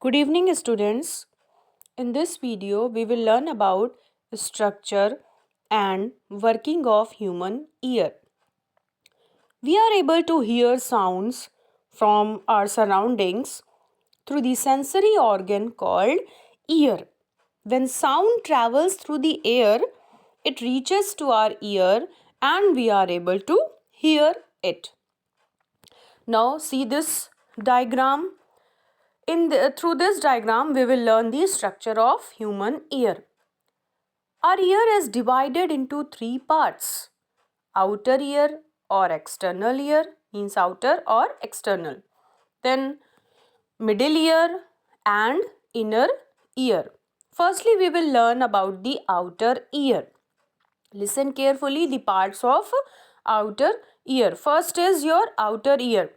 Good evening, students. In this video, we will learn about structure and working of human ear. We are able to hear sounds from our surroundings through the sensory organ called ear. When sound travels through the air, it reaches to our ear and we are able to hear it. Now see this diagram. Through this diagram, we will learn the structure of human ear. Our ear is divided into three parts. Outer ear or external ear means outer or external. Then middle ear and inner ear. Firstly, we will learn about the outer ear. Listen carefully the parts of outer ear. First is your outer ear.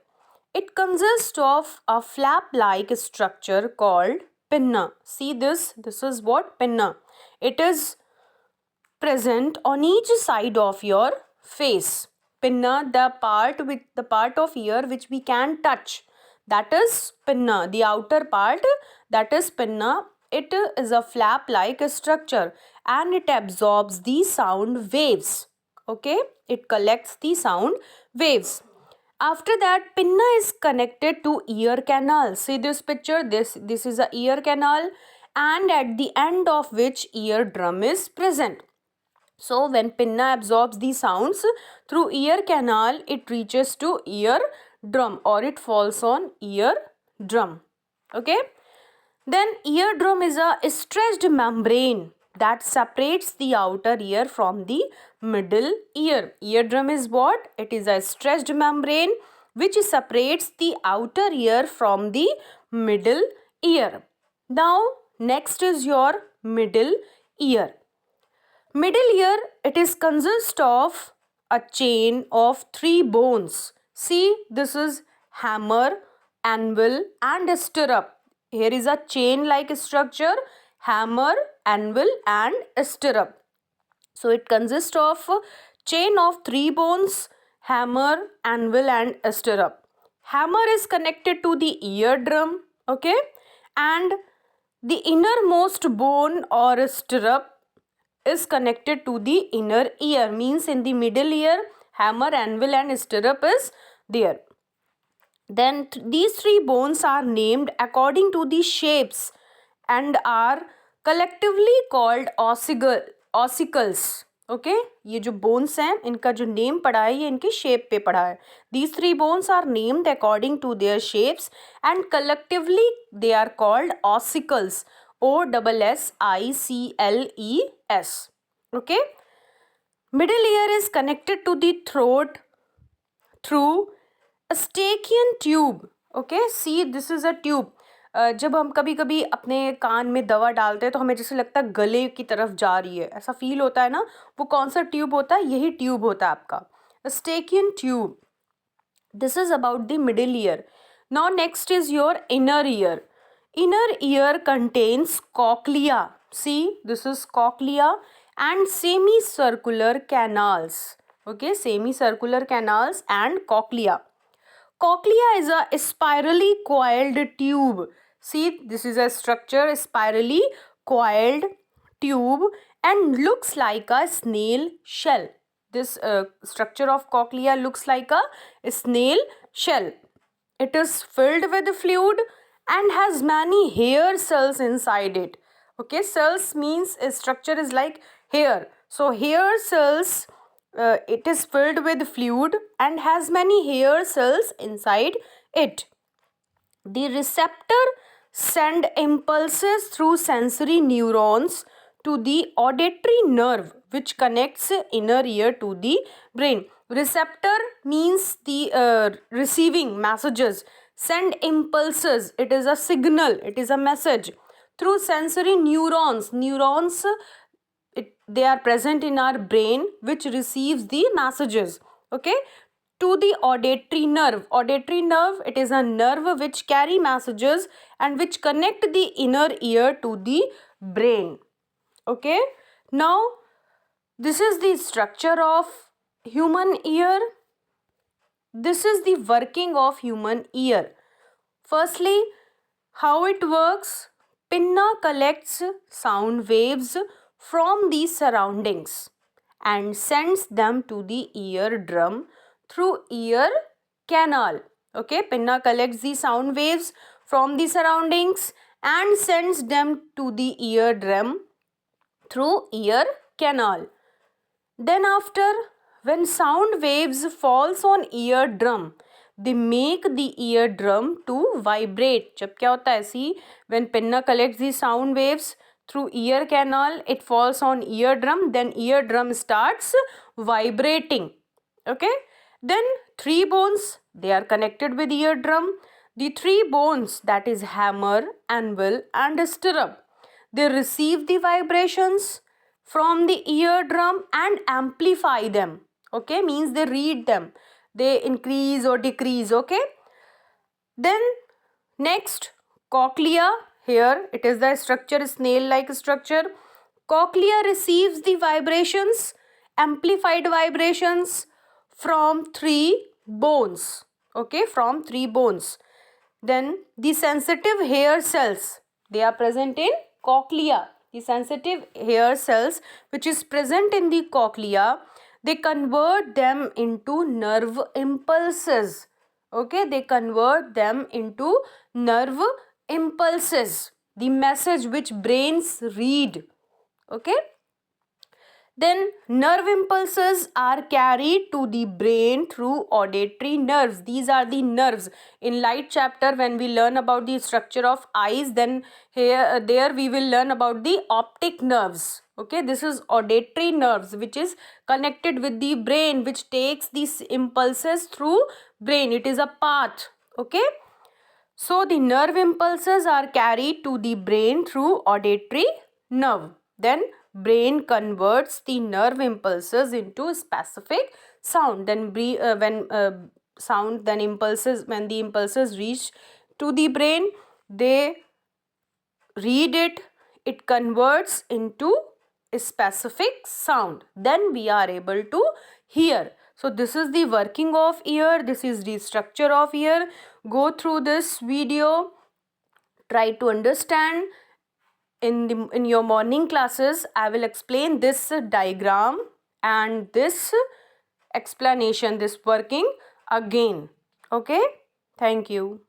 It consists of a flap-like structure called pinna. See this? This is what pinna. It is present on each side of your face. Pinna, the part of ear which we can touch. That is pinna. The outer part, that is pinna. It is a flap-like structure and it absorbs the sound waves. Okay? It collects the sound waves. After that, pinna is connected to ear canal. See this picture? This is a ear canal and at the end of which eardrum is present. So when pinna absorbs the sounds through ear canal, it reaches to ear drum or it falls on ear drum. Okay? Then eardrum is a stretched membrane that separates the outer ear from the middle ear. Eardrum is what? It is a stretched membrane which separates the outer ear from the middle ear. Now next is your middle ear. Middle ear, it is consist of a chain of three bones. See, this is hammer, anvil and stirrup. Here is a chain like structure, hammer, anvil and stirrup. So it consists of chain of three bones, hammer, anvil and stirrup. Hammer is connected to the eardrum, okay? And the innermost bone or stirrup is connected to the inner ear, means in the middle ear hammer, anvil and stirrup is there. Then these three bones are named according to the shapes and are collectively called ossicles. Okay ये जो bones हैं इनका जो name पढ़ा है ये इनके shape पे पढ़ा है. These three bones are named according to their shapes and collectively they are called ossicles. OSSICLES. Okay. Middle ear is connected to the throat through a Eustachian tube. Okay, see this is a tube. जब हम कभी कभी अपने कान में दवा डालते हैं तो हमें जैसे लगता है गले की तरफ जा रही है, ऐसा फील होता है ना. वो कौन सा ट्यूब होता है? यही ट्यूब होता है आपका Eustachian tube. This is about the middle ear. Now next is your inner ear. Inner ear contains cochlea. See, this is cochlea and semicircular canals. Okay, semicircular canals and cochlea. Cochlea is a spirally coiled tube. See, this is a structure, spirally coiled tube and looks like a snail shell. This structure of cochlea looks like a snail shell. It is filled with fluid and has many hair cells inside it. Okay, cells means a structure is like hair. So hair cells, it is filled with fluid and has many hair cells inside it. The receptor send impulses through sensory neurons to the auditory nerve which connects inner ear to the brain. Receptor means the receiving messages. Send impulses, it is a signal, it is a message through sensory neurons. Neurons, they are present in our brain which receives the messages, okay, to the auditory nerve. Auditory nerve, it is a nerve which carry messages and which connect the inner ear to the brain. Okay, now this is the structure of human ear. This is the working of human ear. Firstly, How it works? Pinna collects sound waves from the surroundings and sends them to the eardrum through ear canal. Okay, Pinna collects the sound waves from the surroundings and sends them to the eardrum through ear canal. Then after, when sound waves falls on eardrum, they make the eardrum to vibrate. जब क्या होता है? See, when pinna collects the sound waves through ear canal, it falls on eardrum, then eardrum starts vibrating. Okay, then three bones, they are connected with eardrum. The three bones, that is hammer, anvil and stirrup, they receive the vibrations from the eardrum and amplify them. Okay, means they read them, they increase or decrease. Okay, then next, cochlea. Here it is the structure, snail like structure. Cochlea receives the vibrations, amplified vibrations from three bones. Okay, from three bones. Then the sensitive hair cells, they are present in cochlea. The sensitive hair cells which is present in the cochlea, they convert them into nerve impulses. Okay, they convert them into nerve impulses, the message which brains read. Okay, then nerve impulses are carried to the brain through auditory nerves. These are the nerves. In light chapter, when we learn about the structure of eyes, then there we will learn about the optic nerves. Okay, this is auditory nerves which is connected with the brain, which takes these impulses through brain. It is a path. Okay, so the nerve impulses are carried to the brain through auditory nerve. Then brain converts the nerve impulses into specific sound. Then when the impulses reach to the brain, they read it, it converts into a specific sound. Then we are able to hear. So this is the working of ear, this is the structure of ear. Go through this video, try to understand. In your morning classes, I will explain this diagram and this explanation, this working again. Okay, thank you.